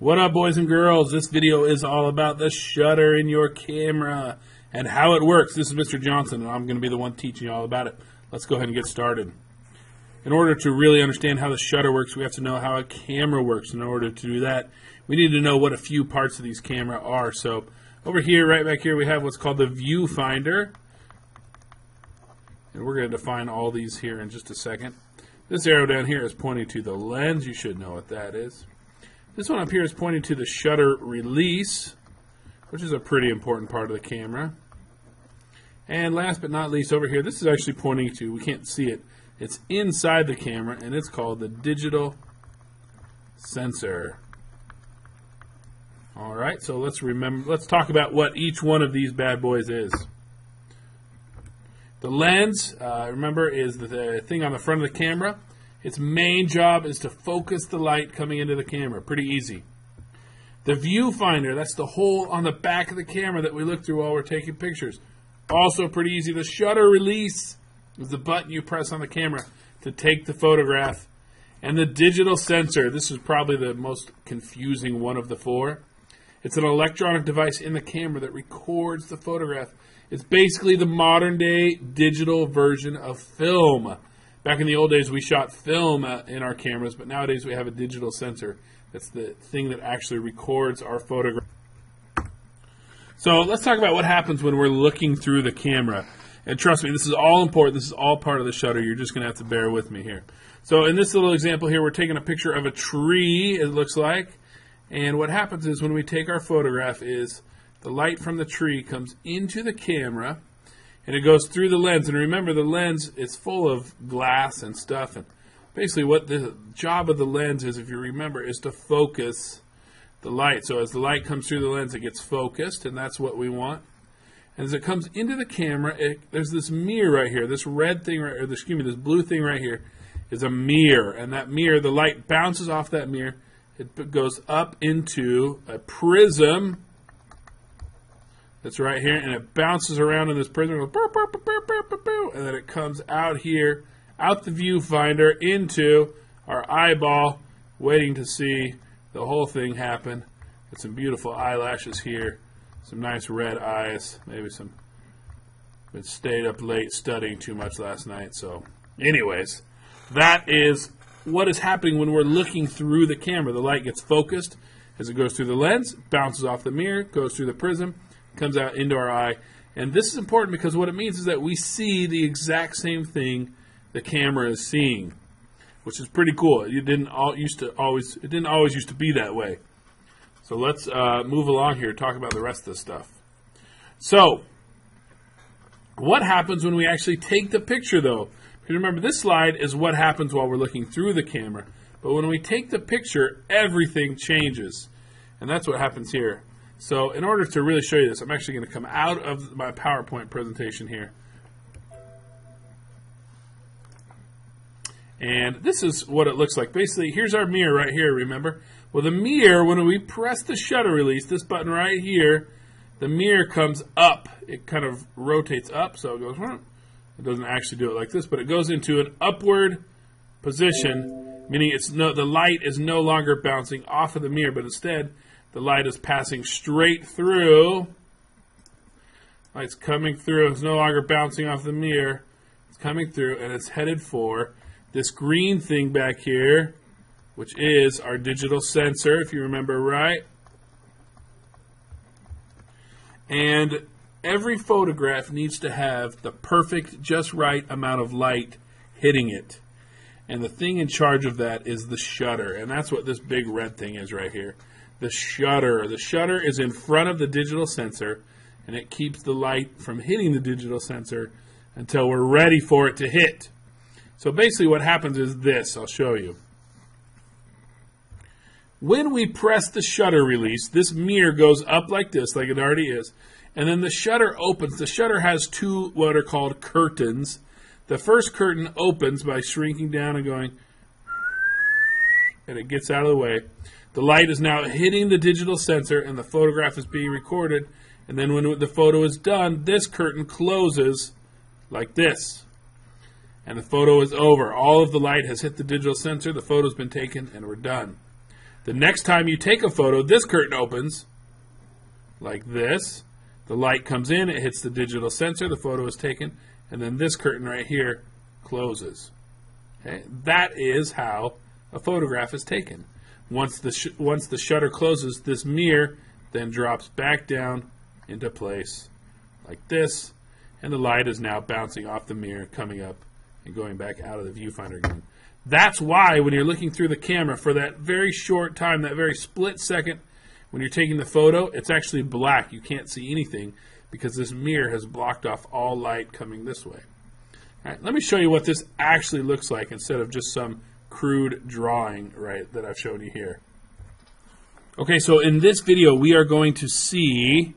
What up, boys and girls? This video is all about the shutter in your camera and how it works. This is Mr. Johnson, and I'm going to be the one teaching you all about it. Let's go ahead and get started. In order to really understand how the shutter works, we have to know how a camera works. In order to do that, we need to know what a few parts of these camera are. So over here, right back here, we have what's called the viewfinder. And we're going to define all these here in just a second. This arrow down here is pointing to the lens. You should know what that is. This one up here is pointing to the shutter release, which is a pretty important part of the camera. And last but not least, over here, this is actually pointing to, we can't see it, it's inside the camera, and it's called the digital sensor. All right, so let's talk about what each one of these bad boys is. The lens, remember, is the thing on the front of the camera. Its main job is to focus the light coming into the camera. Pretty easy. The viewfinder, that's the hole on the back of the camera that we look through while we're taking pictures. Also pretty easy. The shutter release is the button you press on the camera to take the photograph. And the digital sensor, this is probably the most confusing one of the four. It's an electronic device in the camera that records the photograph. It's basically the modern day digital version of film. Back in the old days, we shot film in our cameras, but nowadays we have a digital sensor. That's the thing that actually records our photograph. So let's talk about what happens when we're looking through the camera. And trust me, this is all important. This is all part of the shutter. You're just going to have to bear with me here. So in this little example here, we're taking a picture of a tree, it looks like. And what happens is when we take our photograph is the light from the tree comes into the camera, and it goes through the lens. And remember, the lens is full of glass and stuff. And basically what the job of the lens is, if you remember, is to focus the light. So as the light comes through the lens, it gets focused, and that's what we want. And as it comes into the camera, there's this mirror right here. This red thing, or this blue thing right here is a mirror. And that mirror, the light bounces off that mirror. It goes up into a prism. That's right here, and it bounces around in this prism, and then it comes out here, out the viewfinder, into our eyeball, waiting to see the whole thing happen. Got some beautiful eyelashes here, some nice red eyes, maybe some, been stayed up late studying too much last night. So anyways, that is what is happening when we're looking through the camera. The light gets focused as it goes through the lens, bounces off the mirror, goes through the prism, comes out into our eye. And this is important because what it means is that we see the exact same thing the camera is seeing, which is pretty cool. It didn't always used to be that way. So let's move along here and talk about the rest of this stuff. So what happens when we actually take the picture, though? Because remember, this slide is what happens while we're looking through the camera. But when we take the picture, everything changes. And that's what happens here. So in order to really show you this, I'm actually going to come out of my PowerPoint presentation here. And this is what it looks like. Basically, here's our mirror right here, remember? Well, the mirror, when we press the shutter release, this button right here, the mirror comes up. It kind of rotates up, so it goes, it doesn't actually do it like this, but it goes into an upward position, meaning the light is no longer bouncing off of the mirror, but instead, the light is passing straight through. Light's coming through. It's no longer bouncing off the mirror. It's coming through, and it's headed for this green thing back here, which is our digital sensor, if you remember right. And every photograph needs to have the perfect, just right amount of light hitting it. And the thing in charge of that is the shutter. And that's what this big red thing is right here. The shutter. The shutter is in front of the digital sensor, and it keeps the light from hitting the digital sensor until we're ready for it to hit. So basically what happens is this. I'll show you. When we press the shutter release, this mirror goes up like this, like it already is, and then the shutter opens. The shutter has two what are called curtains. The first curtain opens by shrinking down and going, and it gets out of the way. The light is now hitting the digital sensor, and the photograph is being recorded. And then when the photo is done, this curtain closes like this. And the photo is over. All of the light has hit the digital sensor. The photo's been taken, and we're done. The next time you take a photo, this curtain opens like this. The light comes in, it hits the digital sensor, the photo is taken, and then this curtain right here closes. Okay? That is how a photograph is taken. Once the shutter closes, this mirror then drops back down into place like this, and the light is now bouncing off the mirror, coming up and going back out of the viewfinder again. That's why when you're looking through the camera for that very short time, that very split second, when you're taking the photo, it's actually black. You can't see anything because this mirror has blocked off all light coming this way. All right, let me show you what this actually looks like instead of just some crude drawing, right, that I've shown you here. Okay, so in this video, we are going to see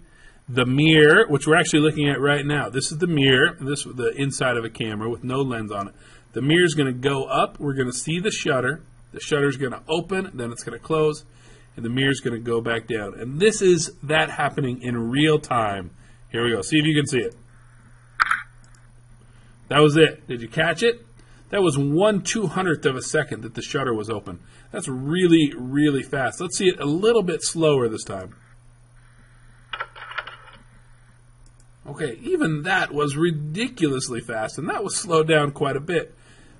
the mirror, which we're actually looking at right now. This is the mirror, the inside of a camera with no lens on it. The mirror is going to go up. We're going to see the shutter. The shutter is going to open, then it's going to close, and the mirror is going to go back down. And this is that happening in real time. Here we go. See if you can see it. That was it. Did you catch it? That was 1/200th of a second that the shutter was open. That's really, really fast. Let's see it a little bit slower this time. Okay, even that was ridiculously fast, and that was slowed down quite a bit.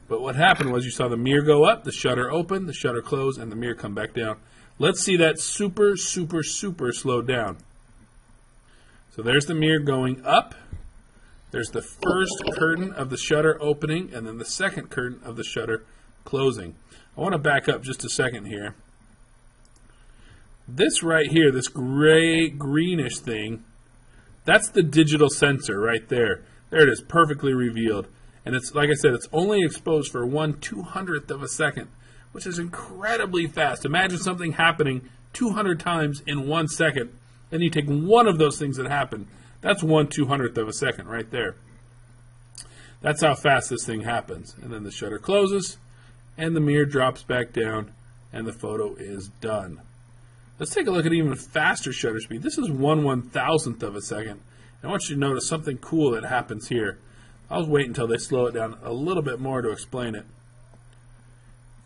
But what happened was you saw the mirror go up, the shutter open, the shutter close, and the mirror come back down. Let's see that super, super, super slowed down. So there's the mirror going up. There's the first curtain of the shutter opening, and then the second curtain of the shutter closing. I want to back up just a second here. This right here, this gray, greenish thing, that's the digital sensor right there. There it is, perfectly revealed. And it's, like I said, it's only exposed for 1/200th of a second, which is incredibly fast. Imagine something happening 200 times in 1 second, and you take one of those things that happen. That's 1/200th of a second right there. That's how fast this thing happens. And then the shutter closes, and the mirror drops back down, and the photo is done. Let's take a look at even faster shutter speed. This is 1/1000th of a second. I want you to notice something cool that happens here. I'll wait until they slow it down a little bit more to explain it.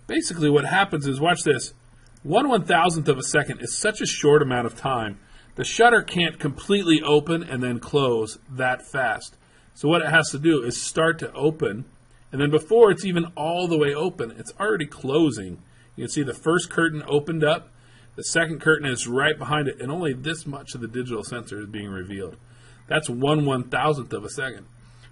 Basically what happens is, watch this, 1/1000th of a second is such a short amount of time. The shutter can't completely open and then close that fast. So what it has to do is start to open, and then before it's even all the way open, it's already closing. You can see the first curtain opened up, the second curtain is right behind it, and only this much of the digital sensor is being revealed. That's 1/1000th of a second.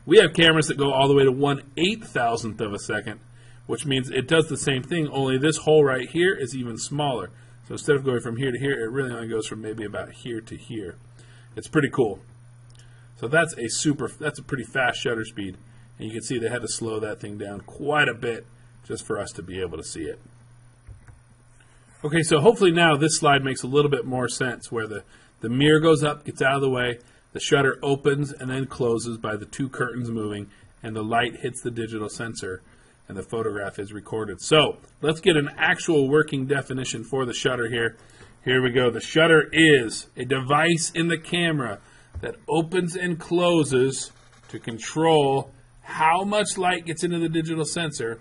We have cameras that go all the way to 1/8000th of a second, which means it does the same thing, only this hole right here is even smaller. So instead of going from here to here, it really only goes from maybe about here to here. It's pretty cool. So that's a pretty fast shutter speed. And you can see they had to slow that thing down quite a bit just for us to be able to see it. Okay, so hopefully now this slide makes a little bit more sense, where the mirror goes up, gets out of the way, the shutter opens and then closes by the two curtains moving, and the light hits the digital sensor, and the photograph is recorded. So let's get an actual working definition for the shutter here. Here we go. The shutter is a device in the camera that opens and closes to control how much light gets into the digital sensor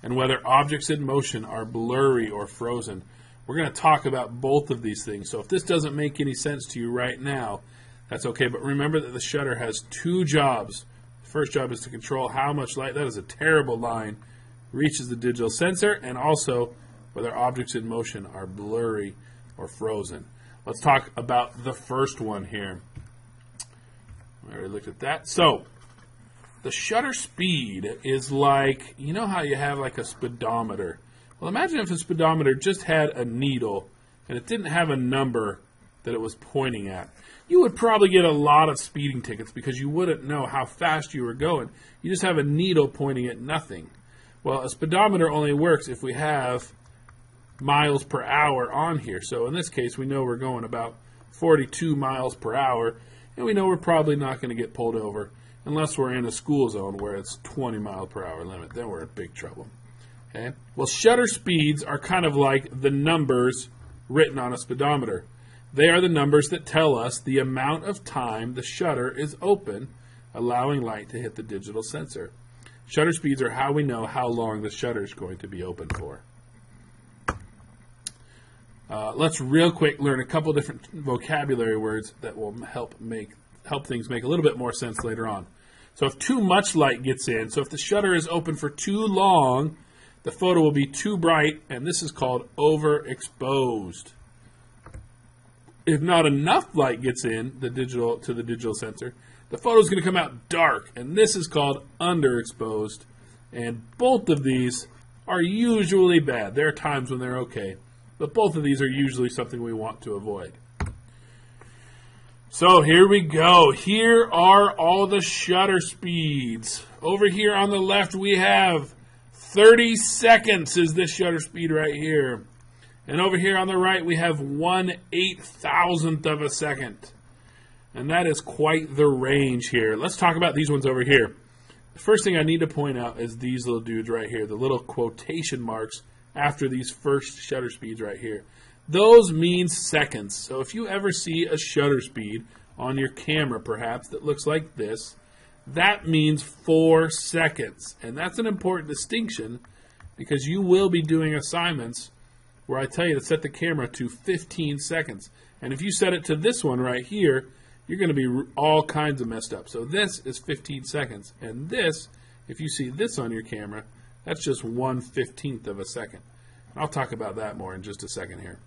and whether objects in motion are blurry or frozen. We're going to talk about both of these things. So if this doesn't make any sense to you right now, that's okay. But remember that the shutter has two jobs. The first job is to control how much light, that is a terrible line, reaches the digital sensor, and also whether objects in motion are blurry or frozen. Let's talk about the first one here. I already looked at that. So the shutter speed is like, you know how you have like a speedometer? Well, imagine if a speedometer just had a needle and it didn't have a number that it was pointing at. You would probably get a lot of speeding tickets because you wouldn't know how fast you were going. You just have a needle pointing at nothing. Well, a speedometer only works if we have miles per hour on here. So in this case, we know we're going about 42 miles per hour, and we know we're probably not going to get pulled over unless we're in a school zone where it's 20 mile per hour limit. Then we're in big trouble. Okay? Well, shutter speeds are kind of like the numbers written on a speedometer. They are the numbers that tell us the amount of time the shutter is open, allowing light to hit the digital sensor. Shutter speeds are how we know how long the shutter is going to be open for. Let's real quick learn a couple different vocabulary words that will help things make a little bit more sense later on. So if too much light gets in, so if the shutter is open for too long, the photo will be too bright, and this is called overexposed. If not enough light gets in to the digital sensor, the photo is going to come out dark, and this is called underexposed. And both of these are usually bad. There are times when they're okay, but both of these are usually something we want to avoid. So here we go. Here are all the shutter speeds. Over here on the left we have 30 seconds is this shutter speed right here. And over here on the right we have 1/8,000th of a second. And that is quite the range here. Let's talk about these ones over here. The first thing I need to point out is these little dudes right here, the little quotation marks after these first shutter speeds right here. Those mean seconds. So if you ever see a shutter speed on your camera perhaps that looks like this, that means 4 seconds. And that's an important distinction because you will be doing assignments where I tell you to set the camera to 15 seconds. And if you set it to this one right here, you're going to be all kinds of messed up. So this is 15 seconds. And this, if you see this on your camera, that's just 1/15th of a second. I'll talk about that more in just a second here.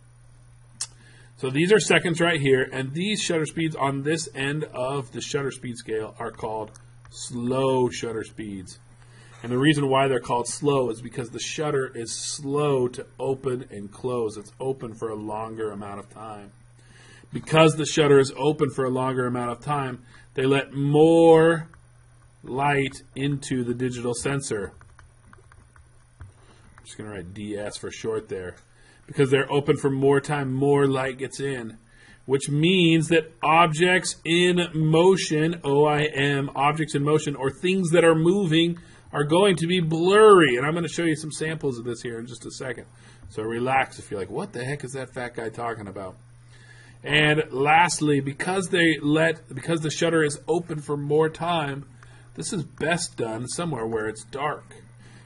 So these are seconds right here, and these shutter speeds on this end of the shutter speed scale are called slow shutter speeds. And the reason why they're called slow is because the shutter is slow to open and close. It's open for a longer amount of time. Because the shutter is open for a longer amount of time, they let more light into the digital sensor. I'm just going to write DS for short there. Because they're open for more time, more light gets in. Which means that objects in motion, OIM, objects in motion, or things that are moving, are going to be blurry. And I'm going to show you some samples of this here in just a second. So relax if you're like, what the heck is that fat guy talking about? And lastly, because the shutter is open for more time, this is best done somewhere where it's dark.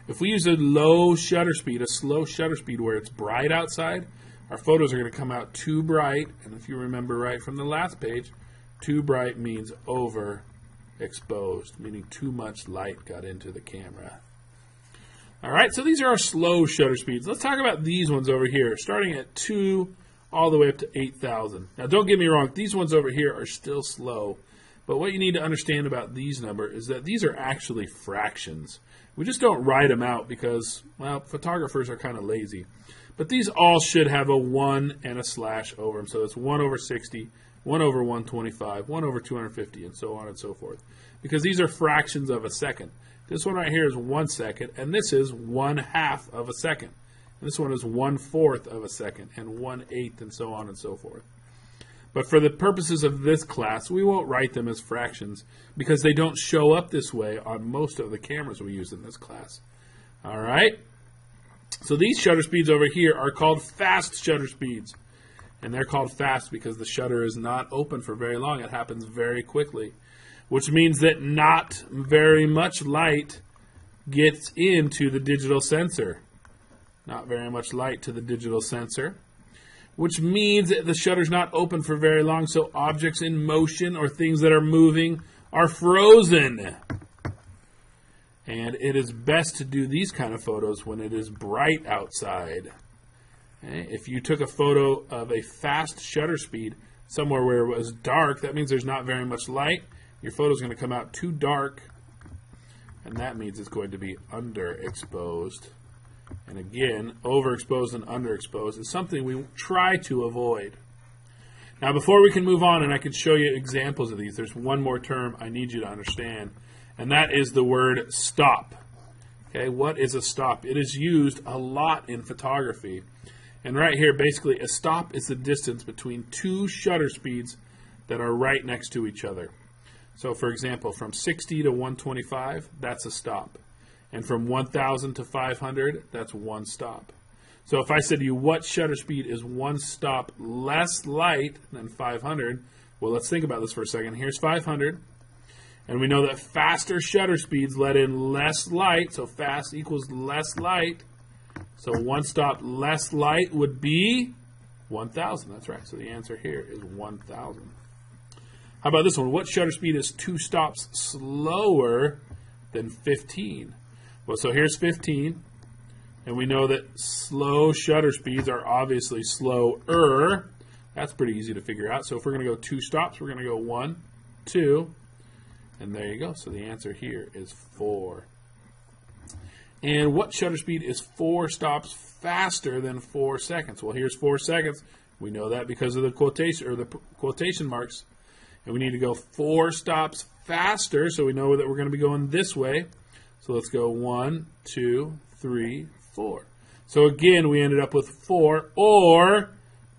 If we use a low shutter speed, a slow shutter speed where it's bright outside, our photos are going to come out too bright. And if you remember right from the last page, too bright means overexposed, meaning too much light got into the camera. All right, so these are our slow shutter speeds. Let's talk about these ones over here, starting at 2 all the way up to 8,000. Now, don't get me wrong, these ones over here are still slow. But what you need to understand about these numbers is that these are actually fractions. We just don't write them out because, well, photographers are kind of lazy. But these all should have a 1 and a slash over them. So it's 1/60, 1/125, 1/250, and so on and so forth. Because these are fractions of a second. This one right here is 1 second, and this is 1/2 of a second. And this one is 1/4 of a second, and 1/8, and so on and so forth. But for the purposes of this class, we won't write them as fractions because they don't show up this way on most of the cameras we use in this class. All right? So these shutter speeds over here are called fast shutter speeds. And they're called fast because the shutter is not open for very long. It happens very quickly, which means that not very much light gets into the digital sensor. Not very much light to the digital sensor. Which means that the shutter's not open for very long, so objects in motion or things that are moving are frozen. And it is best to do these kind of photos when it is bright outside. Okay? If you took a photo of a fast shutter speed somewhere where it was dark, that means there's not very much light. Your photo's going to come out too dark, and that means it's going to be underexposed. And again, overexposed and underexposed is something we try to avoid. Now, before we can move on and I can show you examples of these, there's one more term I need you to understand, and that is the word stop. Okay, what is a stop? It is used a lot in photography. And right here, basically, a stop is the distance between two shutter speeds that are right next to each other. So, for example, from 60 to 125, that's a stop. And from 1,000 to 500, that's one stop. So if I said to you, what shutter speed is one stop less light than 500? Well, let's think about this for a second. Here's 500. And we know that faster shutter speeds let in less light. So fast equals less light. So one stop less light would be 1,000. That's right. So the answer here is 1,000. How about this one? What shutter speed is 2 stops slower than 15? Well, so here's 15. And we know that slow shutter speeds are obviously slower. That's pretty easy to figure out. So if we're going to go 2 stops, we're going to go 1, 2, and there you go. So the answer here is 4. And what shutter speed is 4 stops faster than 4 seconds? Well, here's 4 seconds. We know that because of the quotation or the quotation marks. And we need to go 4 stops faster, so we know that we're going to be going this way. So let's go 1, 2, 3, 4. So again, we ended up with 4 or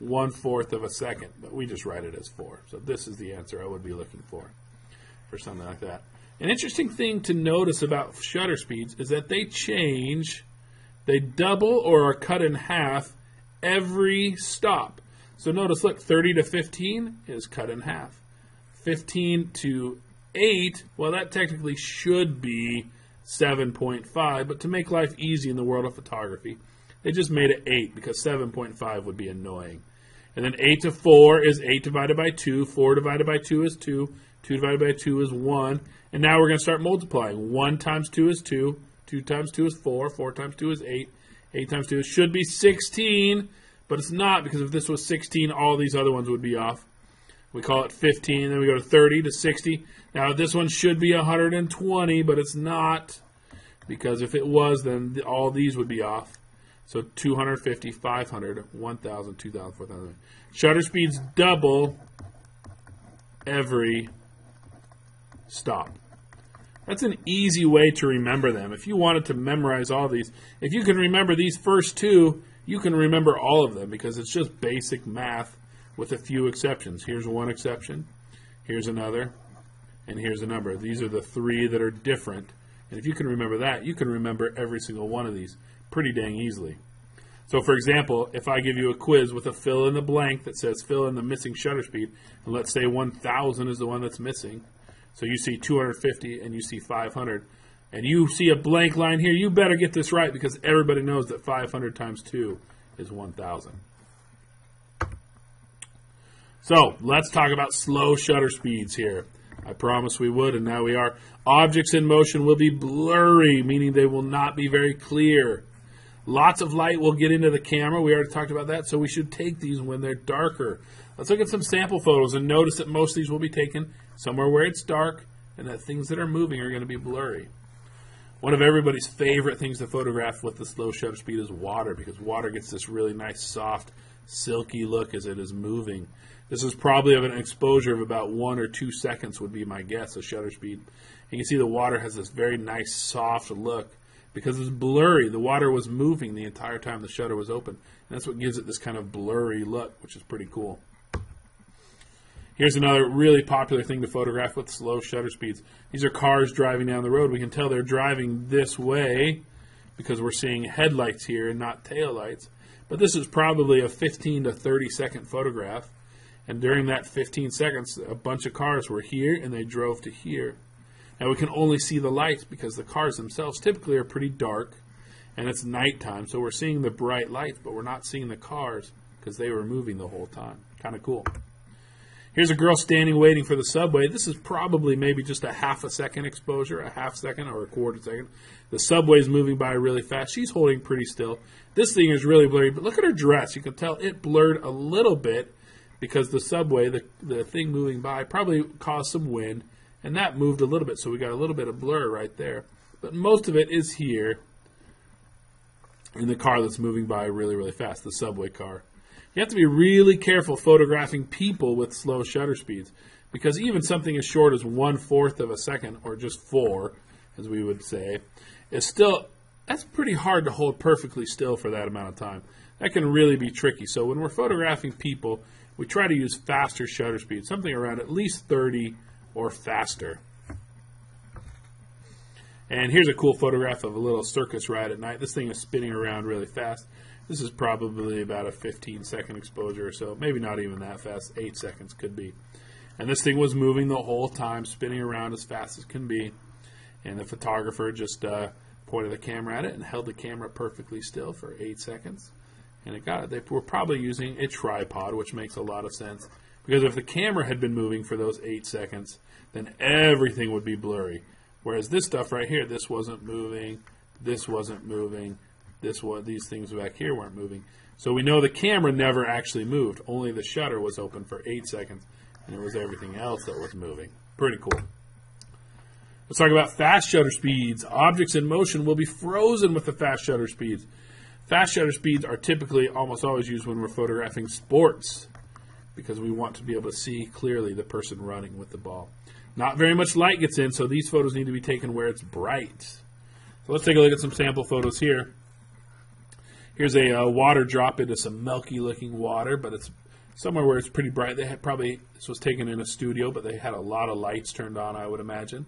1/4 of a second, but we just write it as 4. So this is the answer I would be looking for something like that. An interesting thing to notice about shutter speeds is that they change, they double or are cut in half every stop. So notice, look, 30 to 15 is cut in half. 15 to 8, well, that technically should be 7.5, but to make life easy in the world of photography, they just made it 8 because 7.5 would be annoying. And then 8 to 4 is 8 divided by 2, 4 divided by 2 is 2, 2 divided by 2 is 1, and now we're going to start multiplying. 1 times 2 is 2, 2 times 2 is 4, 4 times 2 is 8, 8 times 2 should be 16, but it's not because if this was 16, all these other ones would be off. We call it 15, then we go to 30 to 60. Now this one should be 120, but it's not, because if it was, then all these would be off. So 250, 500, 1,000, 2,000, 4,000. Shutter speeds double every stop. That's an easy way to remember them. If you wanted to memorize all these, if you can remember these first two, you can remember all of them because it's just basic math with a few exceptions. Here's one exception, here's another, and here's a number. These are the 3 that are different. And if you can remember that, you can remember every single one of these pretty dang easily. So for example, if I give you a quiz with a fill in the blank that says fill in the missing shutter speed, and let's say 1,000 is the one that's missing, so you see 250 and you see 500, and you see a blank line here, you better get this right because everybody knows that 500 times 2 is 1,000. So let's talk about slow shutter speeds here. I promised we would, and now we are. Objects in motion will be blurry, meaning they will not be very clear. Lots of light will get into the camera. We already talked about that, so we should take these when they're darker. Let's look at some sample photos and notice that most of these will be taken somewhere where it's dark and that things that are moving are going to be blurry. One of everybody's favorite things to photograph with the slow shutter speed is water, because water gets this really nice, soft, silky look as it is moving. This is probably of an exposure of about 1 or 2 seconds would be my guess, a shutter speed. You can see the water has this very nice, soft look because it's blurry. The water was moving the entire time the shutter was open. And that's what gives it this kind of blurry look, which is pretty cool. Here's another really popular thing to photograph with slow shutter speeds. These are cars driving down the road. We can tell they're driving this way because we're seeing headlights here and not taillights. But this is probably a 15 to 30 second photograph. And during that 15 seconds, a bunch of cars were here and they drove to here. Now we can only see the lights because the cars themselves typically are pretty dark and it's nighttime. So we're seeing the bright lights, but we're not seeing the cars because they were moving the whole time. Kind of cool. Here's a girl standing waiting for the subway. This is probably maybe just a half a second exposure, a half second or a quarter second. The subway's moving by really fast. She's holding pretty still. This thing is really blurry, but look at her dress. You can tell it blurred a little bit because the subway, the thing moving by, probably caused some wind, and that moved a little bit, so we got a little bit of blur right there. But most of it is here in the car that's moving by really, really fast, the subway car. You have to be really careful photographing people with slow shutter speeds because even something as short as 1/4 of a second, or just 4, as we would say, is still, that's pretty hard to hold perfectly still for that amount of time. That can really be tricky. So when we're photographing people, we try to use faster shutter speeds, something around at least 30 or faster. And here's a cool photograph of a little circus ride at night. This thing is spinning around really fast. This is probably about a 15-second exposure or so. Maybe not even that fast. 8 seconds could be. And this thing was moving the whole time, spinning around as fast as can be. And the photographer just pointed the camera at it and held the camera perfectly still for 8 seconds. And they were probably using a tripod, which makes a lot of sense. Because if the camera had been moving for those 8 seconds, then everything would be blurry. Whereas this stuff right here, this wasn't moving, this wasn't moving, these things back here weren't moving. So we know the camera never actually moved. Only the shutter was open for 8 seconds, and it was everything else that was moving. Pretty cool. Let's talk about fast shutter speeds. Objects in motion will be frozen with the fast shutter speeds. Fast shutter speeds are typically almost always used when we're photographing sports because we want to be able to see clearly the person running with the ball. Not very much light gets in, so these photos need to be taken where it's bright. So let's take a look at some sample photos here. Here's a water drop into some milky-looking water, but it's somewhere where it's pretty bright. This was taken in a studio, but they had a lot of lights turned on, I would imagine.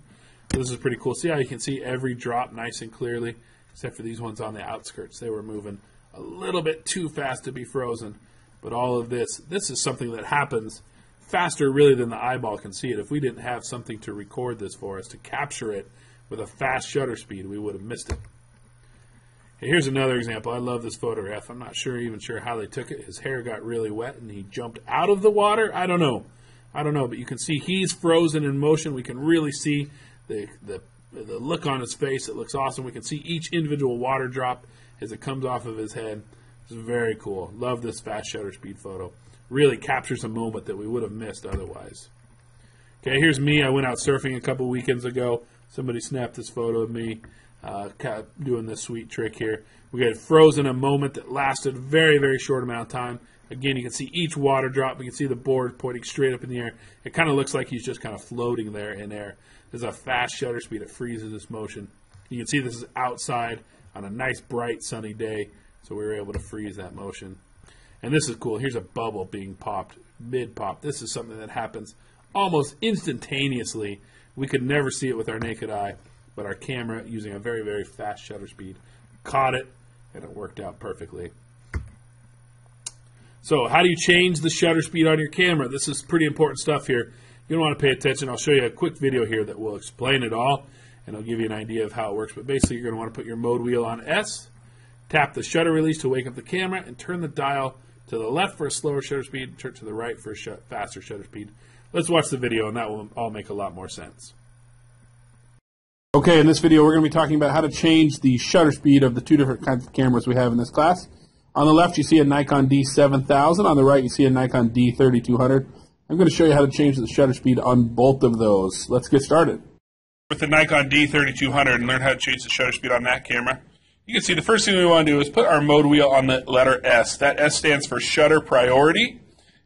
So this is pretty cool. See how you can see every drop nice and clearly, except for these ones on the outskirts. They were moving a little bit too fast to be frozen. But all of this is something that happens faster really than the eyeball can see it. If we didn't have something to record this for us, to capture it with a fast shutter speed, we would have missed it. Okay, here's another example. I love this photograph. I'm not even sure how they took it. His hair got really wet and he jumped out of the water. I don't know, but you can see he's frozen in motion. We can really see the look on his face. It looks awesome. We can see each individual water drop as it comes off of his head. It's very cool. Love this fast shutter speed photo. Really captures a moment that we would have missed otherwise. Okay, here's me. I went out surfing a couple weekends ago. Somebody snapped this photo of me doing this sweet trick here. We got frozen a moment that lasted a very, very short amount of time. Again, you can see each water drop. We can see the board pointing straight up in the air. It kind of looks like he's just kind of floating there in air. There's a fast shutter speed. It freezes this motion. You can see this is outside on a nice, bright, sunny day. So we were able to freeze that motion. And this is cool. Here's a bubble being popped, mid-pop. This is something that happens almost instantaneously. We could never see it with our naked eye, but our camera, using a very, very fast shutter speed, caught it, and it worked out perfectly. So how do you change the shutter speed on your camera? This is pretty important stuff here. You don't want to pay attention. I'll show you a quick video here that will explain it all, and I'll give you an idea of how it works. But basically, you're going to want to put your mode wheel on S, tap the shutter release to wake up the camera, and turn the dial to the left for a slower shutter speed, turn to the right for a faster shutter speed. Let's watch the video, and that will all make a lot more sense. Okay, in this video, we're going to be talking about how to change the shutter speed of the two different kinds of cameras we have in this class. On the left, you see a Nikon D7000. On the right, you see a Nikon D3200. I'm going to show you how to change the shutter speed on both of those. Let's get started. With the Nikon D3200 and learn how to change the shutter speed on that camera. You can see the first thing we want to do is put our mode wheel on the letter S. That S stands for shutter priority,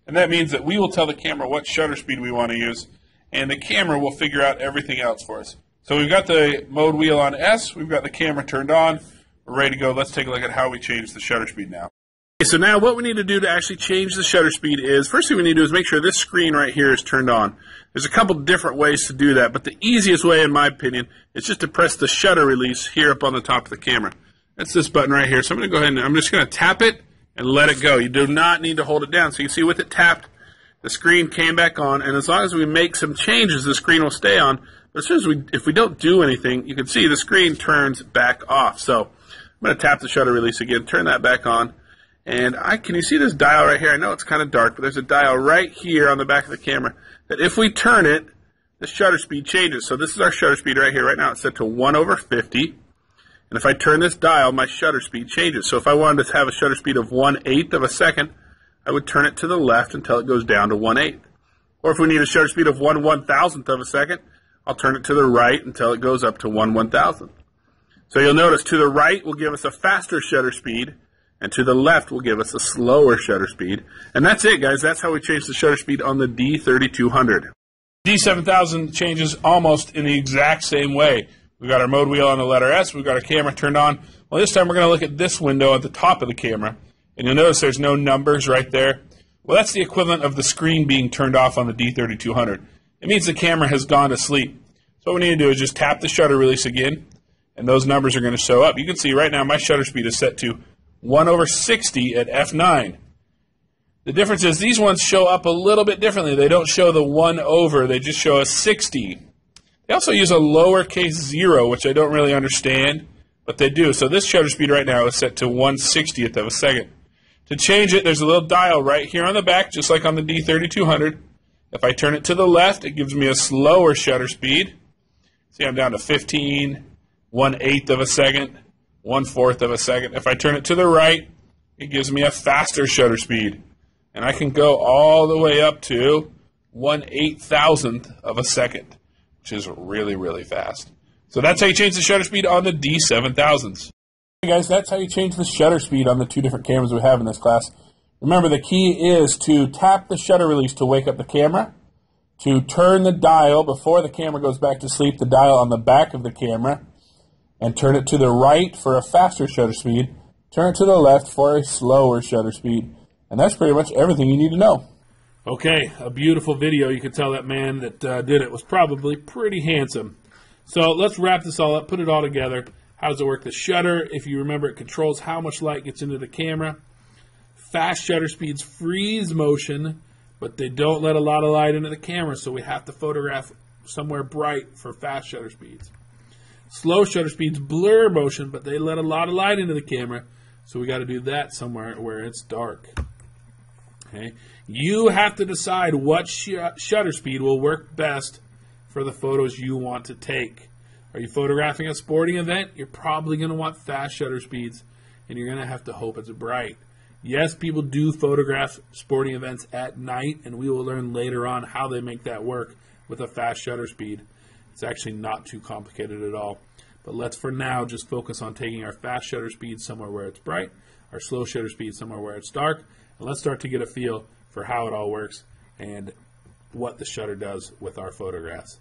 and that means that we will tell the camera what shutter speed we want to use, and the camera will figure out everything else for us. So we've got the mode wheel on S, we've got the camera turned on, we're ready to go. Let's take a look at how we change the shutter speed now. Okay, so now what we need to do to actually change the shutter speed is, first thing we need to do is make sure this screen right here is turned on. There's a couple different ways to do that, but the easiest way, in my opinion, is just to press the shutter release here up on the top of the camera. That's this button right here. So I'm going to go ahead and I'm just going to tap it and let it go. You do not need to hold it down. So you can see with it tapped, the screen came back on, and as long as we make some changes, the screen will stay on. But as soon as if we don't do anything, you can see the screen turns back off. So I'm going to tap the shutter release again, turn that back on, and can you see this dial right here? I know it's kind of dark, but there's a dial right here on the back of the camera that if we turn it, the shutter speed changes. So this is our shutter speed right here. Right now it's set to 1/50. And if I turn this dial, my shutter speed changes. So if I wanted to have a shutter speed of 1/8 of a second, I would turn it to the left until it goes down to 1/8. Or if we need a shutter speed of 1/1000th of a second, I'll turn it to the right until it goes up to 1/1000th. So you'll notice to the right will give us a faster shutter speed, and to the left will give us a slower shutter speed. And that's it, guys. That's how we change the shutter speed on the D3200. D7000 changes almost in the exact same way. We've got our mode wheel on the letter S. We've got our camera turned on. Well, this time we're going to look at this window at the top of the camera. And you'll notice there's no numbers right there. Well, that's the equivalent of the screen being turned off on the D3200. It means the camera has gone to sleep. So what we need to do is just tap the shutter release again, and those numbers are going to show up. You can see right now my shutter speed is set to 1/60 at f9. The difference is these ones show up a little bit differently. They don't show the 1/, they just show a 60. They also use a lowercase 0, which I don't really understand, but they do. So this shutter speed right now is set to 1/60th of a second. To change it, there's a little dial right here on the back, just like on the D3200. If I turn it to the left, it gives me a slower shutter speed. See, I'm down to 15, 1/8 of a second, 1/4 of a second. If I turn it to the right, it gives me a faster shutter speed. And I can go all the way up to 1/8,000th of a second, which is really, really fast. So that's how you change the shutter speed on the D7000s. Hey guys, that's how you change the shutter speed on the two different cameras we have in this class. Remember, the key is to tap the shutter release to wake up the camera, to turn the dial before the camera goes back to sleep, the dial on the back of the camera, and turn it to the right for a faster shutter speed, turn it to the left for a slower shutter speed. And that's pretty much everything you need to know. Okay, a beautiful video. You can tell that man that did it was probably pretty handsome. So let's wrap this all up, put it all together. How does it work? The shutter, if you remember, it controls how much light gets into the camera. Fast shutter speeds freeze motion, but they don't let a lot of light into the camera, so we have to photograph somewhere bright for fast shutter speeds. Slow shutter speeds blur motion, but they let a lot of light into the camera, so we got to do that somewhere where it's dark. Okay, you have to decide what shutter speed will work best for the photos you want to take. Are you photographing a sporting event? You're probably going to want fast shutter speeds, and you're going to have to hope it's bright. Yes, people do photograph sporting events at night, and we will learn later on how they make that work with a fast shutter speed. It's actually not too complicated at all. But let's, for now, just focus on taking our fast shutter speed somewhere where it's bright, our slow shutter speed somewhere where it's dark, and let's start to get a feel for how it all works and what the shutter does with our photographs.